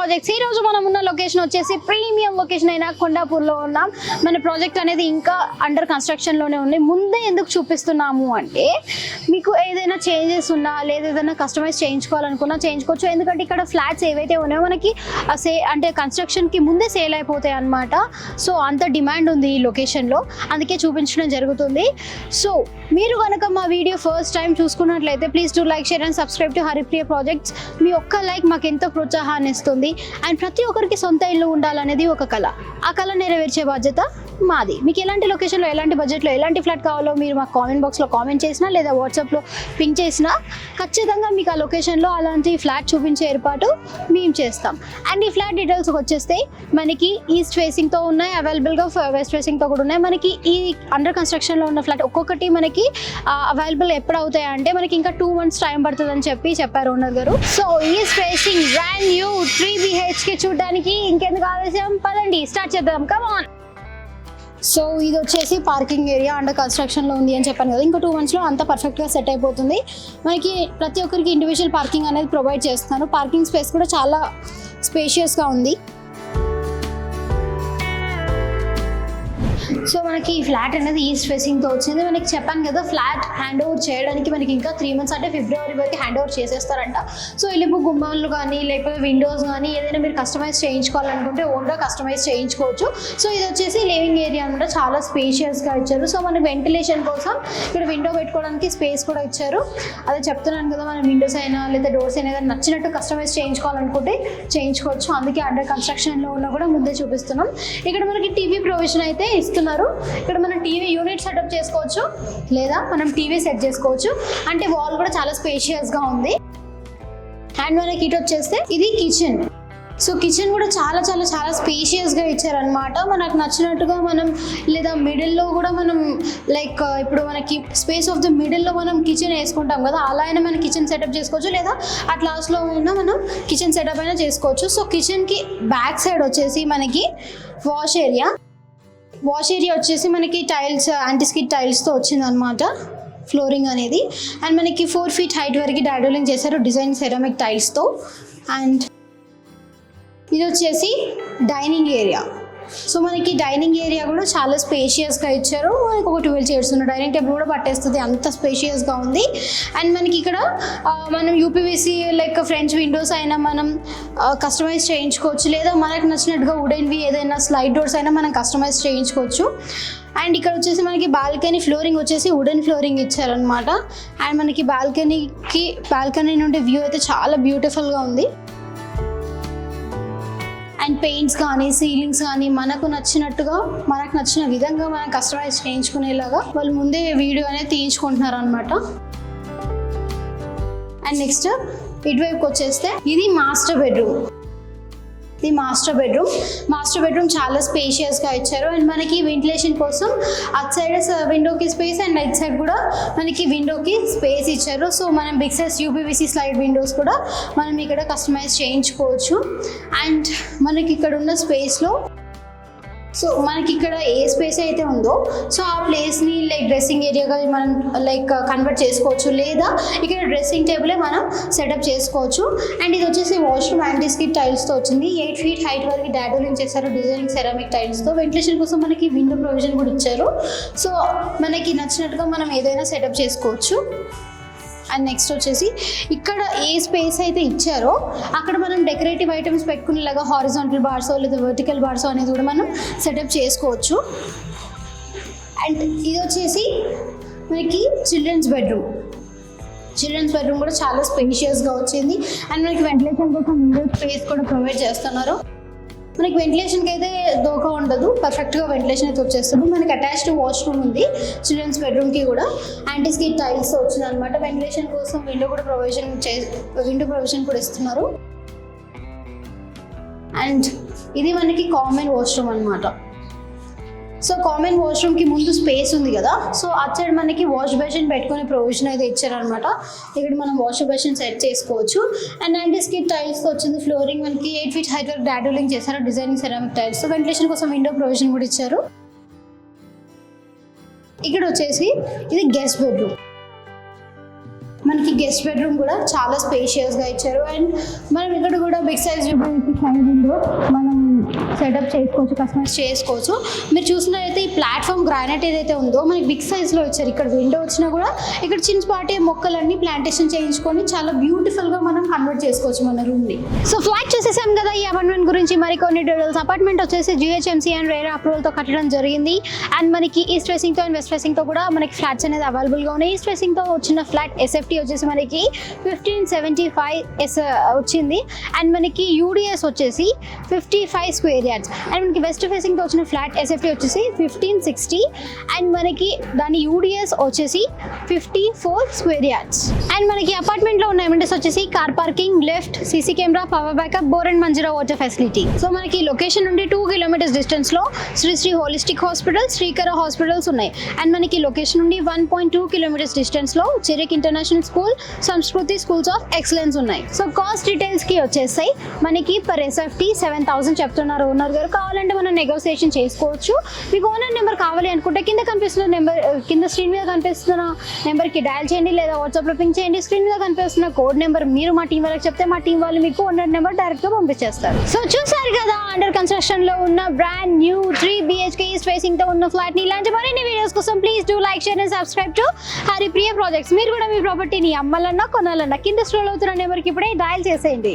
Projects. ఈ రోజు మనం ఉన్న లొకేషన్ వచ్చేసి ప్రీమియం లొకేషన్ అయిన కొండాపూర్లో ఉన్నాం. మన ప్రాజెక్ట్ అనేది ఇంకా అండర్ కన్స్ట్రక్షన్లోనే ఉంది. ముందే ఎందుకు చూపిస్తున్నాము అంటే మీకు ఏదైనా చేంజెస్ ఉన్నా లేదా ఏదైనా కస్టమైజ్ చేయించుకోవాలనుకున్నా చేయించుకోవచ్చు. ఎందుకంటే ఇక్కడ ఫ్లాట్స్ ఏవైతే ఉన్నాయో మనకి అంటే కన్స్ట్రక్షన్కి ముందే సేల్ అయిపోతాయి అన్నమాట. సో అంత డిమాండ్ ఉంది ఈ లొకేషన్లో, అందుకే చూపించడం జరుగుతుంది. సో మీరు కనుక మా వీడియో ఫస్ట్ టైం చూసుకున్నట్లయితే please do like, share and subscribe to Haripriya projects. మీ ఒక్క లైక్ మాకు ఎంతో ప్రోత్సాహాన్ని ఇస్తుంది. అండ్ ప్రతి ఒక్కరికి సొంత ఇల్లు ఉండాలనేది ఒక కళ. ఆ కళ నెరవేర్చే బాధ్యత మాది. మీకు ఎలాంటి లొకేషన్లో, ఎలాంటి బడ్జెట్లో, ఎలాంటి ఫ్లాట్ కావాలో మీరు మాకు కామెంట్ బాక్స్లో కామెంట్ చేసినా లేదా వాట్సాప్లో పింక్ చేసినా ఖచ్చితంగా మీకు ఆ లొకేషన్లో అలాంటి ఫ్లాట్ చూపించే ఏర్పాటు మేము చేస్తాం. అండ్ ఈ ఫ్లాట్ డీటెయిల్స్కి వచ్చేస్తే మనకి ఈస్ట్ ఫేసింగ్తో ఉన్నాయి, అవైలబుల్గా వెస్ట్ ఫేసింగ్తో కూడా ఉన్నాయి. మనకి ఈ అండర్ కన్స్ట్రక్షన్లో ఉన్న ఫ్లాట్ ఒక్కొక్కటి మనకి అవైలబుల్ ఎప్పుడు అవుతాయి అంటే మనకి ఇంకా 2 months టైం పడుతుందని చెప్పారు ఓనర్ గారు. So east facing brand new 3 BHK చూడడానికి ఇంకెందుకు ఆలస్యం, పదండి స్టార్ట్ చేద్దాం. Come on. సో ఇది వచ్చేసి పార్కింగ్ ఏరియా అండర్ కన్స్ట్రక్షన్లో ఉంది అని చెప్పాను కదా. ఇంకా 2 monthsలో అంతా పర్ఫెక్ట్గా సెట్ అయిపోతుంది. మనకి ప్రతి ఒక్కరికి ఇండివిజువల్ పార్కింగ్ అనేది ప్రొవైడ్ చేస్తున్నాను. పార్కింగ్ స్పేస్ కూడా చాలా స్పేషియస్గా ఉంది. సో మనకి ఈ ఫ్లాట్ అనేది ఈస్ట్ ఫేసింగ్తో వచ్చింది. మనకి చెప్పాను కదా, ఫ్లాట్ హ్యాండ్ ఓవర్ చేయడానికి మనకి ఇంకా 3 months అంటే ఫిబ్రవరి వరకు హ్యాండ్ ఓవర్ చేసేస్తారంట. సో ఇల్లు గుమ్మాలు కానీ లేకపోతే విండోస్ కానీ ఏదైనా మీరు కస్టమైజ్ చేయించుకోవాలనుకుంటే ఓన్గా కస్టమైజ్ చేయించుకోవచ్చు. సో ఇది వచ్చేసి లివింగ్ ఏరియా అనమాట, చాలా స్పేషియస్గా ఇచ్చారు. సో మనకి వెంటిలేషన్ కోసం ఇక్కడ విండో పెట్టుకోవడానికి స్పేస్ కూడా ఇచ్చారు. అదే చెప్తున్నాను కదా, మన విండోస్ అయినా లేదా డోర్స్ అయినా నచ్చినట్టు కస్టమైజ్ చేయించుకోవాలనుకుంటే చేయించుకోవచ్చు. అందుకే అండర్ కన్స్ట్రక్షన్లో ఉన్న కూడా ముందే చూపిస్తున్నాం. ఇక్కడ మనకి టీవీ ప్రొవిజన్ అయితే ఇస్తున్నారు. ఇక్కడ మనం టీవీ యూనిట్ సెటప్ చేసుకోవచ్చు లేదా మనం టీవీ సెట్ చేసుకోవచ్చు. అంటే వాల్ కూడా చాలా స్పేషియస్గా ఉంది. అండ్ మనకి ఇటు వచ్చేస్తే ఇది కిచెన్. సో కిచెన్ కూడా చాలా చాలా చాలా స్పేషియస్గా ఇచ్చారనమాట. మనకు నచ్చినట్టుగా మనం లేదా మిడిల్లో కూడా మనం లైక్ ఇప్పుడు మనకి స్పేస్ ఆఫ్ ద మిడిల్లో మనం కిచెన్ వేసుకుంటాం కదా, అలా అయినా మనం కిచెన్ సెటప్ చేసుకోవచ్చు లేదా అట్ లాస్ట్లో అయినా మనం కిచెన్ సెటప్ అయినా చేసుకోవచ్చు. సో కిచెన్కి బ్యాక్ సైడ్ వచ్చేసి మనకి వాష్ ఏరియా వచ్చేసి మనకి టైల్స్, యాంటీస్కిడ్ టైల్స్తో వచ్చిందనమాట ఫ్లోరింగ్ అనేది. అండ్ మనకి 4 feet హైట్ వరకు డాడోలింగ్ చేశారు డిజైన్ సెరామిక్ టైల్స్తో. అండ్ ఇది వచ్చేసి డైనింగ్ ఏరియా. సో మనకి డైనింగ్ ఏరియా కూడా చాలా స్పేషియస్గా ఇచ్చారు. మనకి ఒక 12 chairs ఉన్న డైనింగ్ టేబుల్ కూడా పట్టేస్తుంది, అంత స్పేషియస్గా ఉంది. అండ్ మనకి ఇక్కడ మనం యూపీవీసీ లైక్ ఫ్రెంచ్ విండోస్ అయినా మనం కస్టమైజ్ చేయించుకోవచ్చు లేదా మనకు నచ్చినట్టుగా వుడెన్వి ఏదైనా స్లైడ్ డోర్స్ అయినా మనం కస్టమైజ్ చేయించుకోవచ్చు. అండ్ ఇక్కడ వచ్చేసి మనకి బాల్కనీ ఫ్లోరింగ్ వచ్చేసి వుడెన్ ఫ్లోరింగ్ ఇచ్చారనమాట. అండ్ మనకి బాల్కనీ నుండి వ్యూ అయితే చాలా బ్యూటిఫుల్గా ఉంది. అండ్ పెయింట్స్ కానీ సీలింగ్స్ కానీ మనకు నచ్చిన విధంగా మనం కస్టమైజ్ చేయించుకునేలాగా వాళ్ళు ముందే వీడియో అనేది తీయించుకుంటున్నారు అనమాట. అండ్ నెక్స్ట్ ఇటువైపుకి వచ్చేస్తే ఇది మాస్టర్ బెడ్రూమ్ చాలా స్పేషియస్గా ఇచ్చారు. అండ్ మనకి వెంటిలేషన్ కోసం అట్ సైడ్ విండోకి స్పేస్ అండ్ ఇట్ సైడ్ కూడా మనకి విండోకి స్పేస్ ఇచ్చారు. సో మనం big size UPVC slide windows కూడా మనం ఇక్కడ కస్టమైజ్ చేయించుకోవచ్చు. అండ్ మనకి ఇక్కడ ఉన్న స్పేస్లో సో మనకి ఇక్కడ ఏ స్పేస్ అయితే ఉందో సో ఆ ప్లేస్ని లైక్ డ్రెస్సింగ్ ఏరియాగా మనం లైక్ కన్వర్ట్ చేసుకోవచ్చు లేదా ఇక్కడ డ్రెస్సింగ్ టేబులే మనం సెటప్ చేసుకోవచ్చు. అండ్ ఇది వచ్చేసి వాష్రూమ్ యాంటీస్కిడ్ టైల్స్తో వచ్చింది. 8 feet హైట్ వరకు డాడోలింగ్ చేశారు డిజైనింగ్ సెరామిక్ టైల్స్తో. వెంటిలేషన్ కోసం మనకి విండో ప్రొవిజన్ కూడా ఇచ్చారు. సో మనకి నచ్చినట్టుగా మనం ఏదైనా సెటప్ చేసుకోవచ్చు. అండ్ నెక్స్ట్ వచ్చేసి ఇక్కడ ఏ స్పేస్ అయితే ఇచ్చారో అక్కడ మనం డెకరేటివ్ ఐటమ్స్ పెట్టుకునేలాగా హారిజాంటల్ బార్సో లేదా వర్టికల్ బార్సో అనేది కూడా మనం సెటప్ చేసుకోవచ్చు. అండ్ ఇది వచ్చేసి మనకి చిల్డ్రన్స్ బెడ్రూమ్ కూడా చాలా స్పేషియస్గా వచ్చింది. అండ్ మనకి వెంటిలేషన్ కోసం విండో స్పేస్ కూడా ప్రొవైడ్ చేస్తున్నారు. మనకి వెంటిలేషన్కి అయితే దోకా ఉండదు, పర్ఫెక్ట్గా వెంటిలేషన్ అయితే వచ్చేస్తుంది. మనకి అటాచ్డ్ వాష్రూమ్ ఉంది చిల్డ్రన్స్ బెడ్రూమ్కి కూడా. యాంటీస్కిడ్ టైల్స్ వచ్చింది అనమాట. వెంటిలేషన్ కోసం విండో ప్రొవిజన్ కూడా ఇస్తున్నారు. అండ్ ఇది మనకి కామన్ వాష్రూమ్ అనమాట. సో కామన్ వాష్రూమ్కి ముందు స్పేస్ ఉంది కదా, సో అటు సైడ్ మనకి వాష్ బేసిన్ పెట్టుకునే ప్రొవిజన్ అయితే ఇచ్చారనమాట. ఇక్కడ మనం వాష్ బేసిన్ సెట్ చేసుకోవచ్చు. అండ్ యాంటీస్కిడ్ టైల్స్తో వచ్చింది ఫ్లోరింగ్. మనకి 8 feet హైట్ వరకు డాడోలింగ్ చేశారు డిజైనింగ్ సెరామిక్ టైల్స్. వెంటిలేషన్ కోసం విండో ప్రొవిజన్ కూడా ఇచ్చారు. ఇక్కడ వచ్చేసి ఇది గెస్ట్ బెడ్రూమ్. మనకి మనకి గెస్ట్ బెడ్రూమ్ కూడా చాలా స్పేషియస్గా ఇచ్చారు. అండ్ మనం ఇక్కడ కూడా బిగ్ సైజ్ విండో మనం సెటప్ చేసుకోవచ్చు, కస్టమైజ్ చేసుకోవచ్చు. మీరు చూసినట్లయితే ఈ ప్లాట్ఫామ్ గ్రానైట్ ఏదైతే ఉందో మనకి బిగ్ సైజ్లో ఇచ్చారు. ఇక్కడ విండో వచ్చినా కూడా ఇక్కడ చిన్నపాటి మొక్కలన్నీ ప్లాంటేషన్ చేయించుకొని చాలా బ్యూటిఫుల్గా మనం కన్వర్ట్ చేసుకోవచ్చు మన రూమ్ని. సో ఫ్లాట్ చూసేసాం కదా ఈ అపార్ట్మెంట్ గురించి. మరికొన్ని డీటెయిల్స్. అపార్ట్మెంట్ వచ్చేసి జిహెచ్ఎంసీ అండ్ రేరా అప్రూవల్తో కట్టడం జరిగింది. అండ్ మనకి ఈస్ట్ ఫేసింగ్తో అండ్ వెస్ట్ ఫేసింగ్తో కూడా మనకి ఫ్లాట్స్ అనేది అవైలబుల్గా ఉన్నాయి. ఈస్ట్ ఫేసింగ్తో వచ్చిన ఫ్లాట్ ఎస్ఎఫ్టీ వచ్చేసి మనకి 1575 వచ్చింది. అండ్ మనకి యూడిఎస్ వచ్చేసి 55 స్క్వేర్ యార్డ్స్. అండ్ మనకి వెస్ట్ ఫేసింగ్తో వచ్చిన ఫ్లాట్ ఎస్ఎఫ్టీ వచ్చేసి 1560. అండ్ మనకి దాని యూడిఎస్ వచ్చేసి 54 స్క్వేర్ యార్డ్స్. అండ్ మనకి అపార్ట్మెంట్లో ఉన్న అమెండిటీస్ వచ్చేసి car parking, lift, CC camera, power backup, bore and Manjeera water facility. So మనకి లొకేషన్ నుండి 2 కిలోమీటర్స్ డిస్టెన్స్లో Shri holistic hospital, Srikara hospitals ఉన్నాయి. అండ్ మనకి లొకేషన్ నుండి 1.2 కిలోమీటర్స్ డిస్టెన్స్లో Chirec international school, Sanskriti schools of excellence ఉన్నాయి. సో కాస్ట్ డీటెయిల్స్కి వచ్చేసాయి. మనకి పర్ ఎస్ఎఫ్టీ 7000 చెప్తున్నారు ఓనర్ గారు. కావాలంటే మనం నెగోసియేషన్ చేసుకోవచ్చు. మీకు ఓనర్ నెంబర్ కావాలి అనుకుంటే కింద కనిపిస్తున్న నెంబర్, కింద స్క్రీన్ మీద కనిపిస్తున్న నెంబర్కి డయల్ చేయండి లేదా వాట్సాప్లో పింక్ చేయండి. స్క్రీన్ మీద కనిపిస్తున్న కోడ్ నెంబర్ మీరు మా టీం వాళ్ళకి చెప్తే మా టీం వాళ్ళు మీకు ఓనర్ నెంబర్ డైరెక్ట్గా పంపించేస్తారు. సో చూసారు కదా అండర్ కన్స్ట్రక్షన్లో ఉన్న బ్రాండ్ న్యూ 3 BHK ఈస్ట్ ఫేసింగ్తో ఉన్న ఫ్లాట్ని. ఇలాంటి మరిన్ని వీడియోస్ కోసం please do like, share and subscribe to Haripriya projects. మీరు కూడా మీ ప్రాపర్టీని అమ్మాలన్నా కొనాలన్నా కింద స్క్రోల్ అవుతున్న నెంబర్కి ఇప్పుడే డయల్ చేసేయండి.